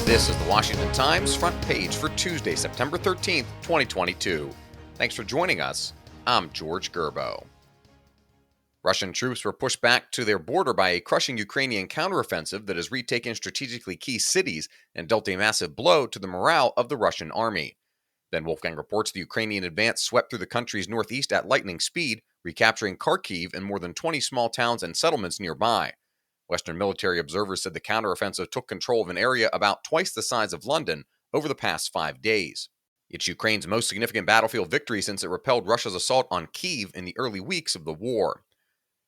This is the Washington Times front page for Tuesday, September 13th, 2022. Thanks for joining us. I'm George Gerbo. Russian troops were pushed back to their border by a crushing Ukrainian counteroffensive that has retaken strategically key cities and dealt a massive blow to the morale of the Russian army. Ben Wolfgang reports the Ukrainian advance swept through the country's northeast at lightning speed, recapturing Kharkiv and more than 20 small towns and settlements nearby. Western military observers said the counteroffensive took control of an area about twice the size of London over the past 5 days. It's Ukraine's most significant battlefield victory since it repelled Russia's assault on Kyiv in the early weeks of the war.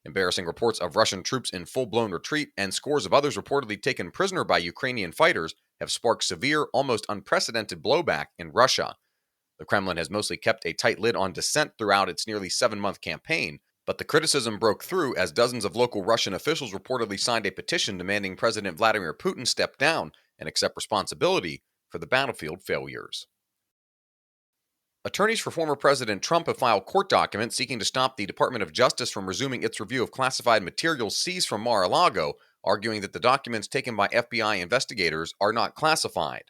Embarrassing reports of Russian troops in full-blown retreat and scores of others reportedly taken prisoner by Ukrainian fighters have sparked severe, almost unprecedented blowback in Russia. The Kremlin has mostly kept a tight lid on dissent throughout its nearly 7-month campaign, but the criticism broke through as dozens of local Russian officials reportedly signed a petition demanding President Vladimir Putin step down and accept responsibility for the battlefield failures. Attorneys for former President Trump have filed court documents seeking to stop the Department of Justice from resuming its review of classified materials seized from Mar-a-Lago, arguing that the documents taken by FBI investigators are not classified.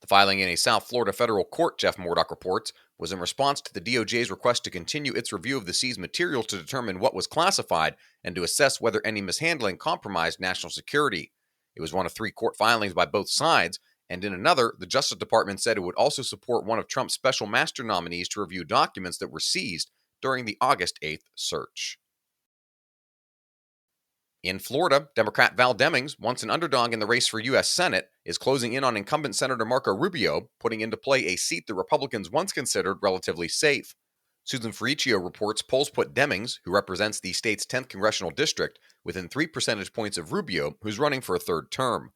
The filing in a South Florida federal court, Jeff Murdoch reports, was in response to the DOJ's request to continue its review of the seized material to determine what was classified and to assess whether any mishandling compromised national security. It was one of 3 court filings by both sides, and in another, the Justice Department said it would also support one of Trump's special master nominees to review documents that were seized during the August 8th search. In Florida, Democrat Val Demings, once an underdog in the race for U.S. Senate, is closing in on incumbent Senator Marco Rubio, putting into play a seat that Republicans once considered relatively safe. Susan Ferricchio reports polls put Demings, who represents the state's 10th congressional district, within 3 percentage points of Rubio, who's running for a third term.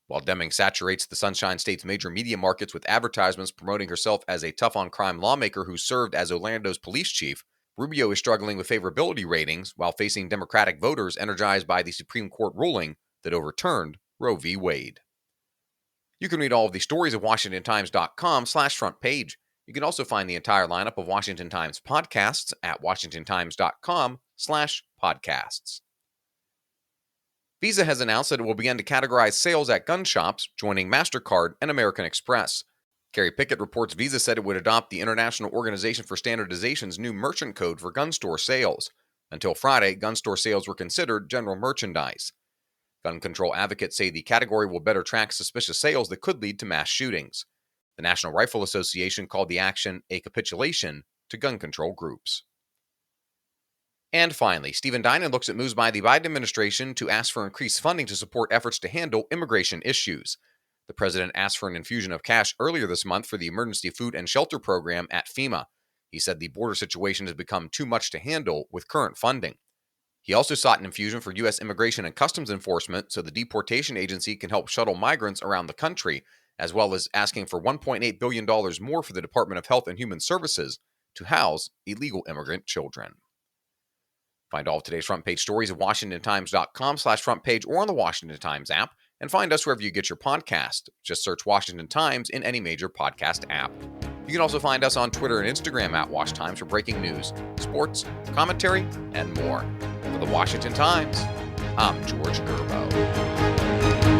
While Demings saturates the Sunshine State's major media markets with advertisements promoting herself as a tough-on-crime lawmaker who served as Orlando's police chief, Rubio is struggling with favorability ratings while facing Democratic voters energized by the Supreme Court ruling that overturned Roe v. Wade. You can read all of these stories at WashingtonTimes.com/front page. You can also find the entire lineup of Washington Times podcasts at WashingtonTimes.com/podcasts. Visa has announced that it will begin to categorize sales at gun shops, joining MasterCard and American Express. Kerry Pickett reports Visa said it would adopt the International Organization for Standardization's new merchant code for gun store sales. Until Friday, gun store sales were considered general merchandise. Gun control advocates say the category will better track suspicious sales that could lead to mass shootings. The National Rifle Association called the action a capitulation to gun control groups. And finally, Stephen Dinan looks at moves by the Biden administration to ask for increased funding to support efforts to handle immigration issues. The president asked for an infusion of cash earlier this month for the Emergency Food and Shelter Program at FEMA. He said the border situation has become too much to handle with current funding. He also sought an infusion for U.S. Immigration and Customs Enforcement so the deportation agency can help shuttle migrants around the country, as well as asking for $1.8 billion more for the Department of Health and Human Services to house illegal immigrant children. Find all of today's front page stories at WashingtonTimes.com/front page or on the Washington Times app, and find us wherever you get your podcast. Just search Washington Times in any major podcast app. You can also find us on Twitter and Instagram at Wash Times for breaking news, sports, commentary, and more. For the Washington Times, I'm George Gerbo.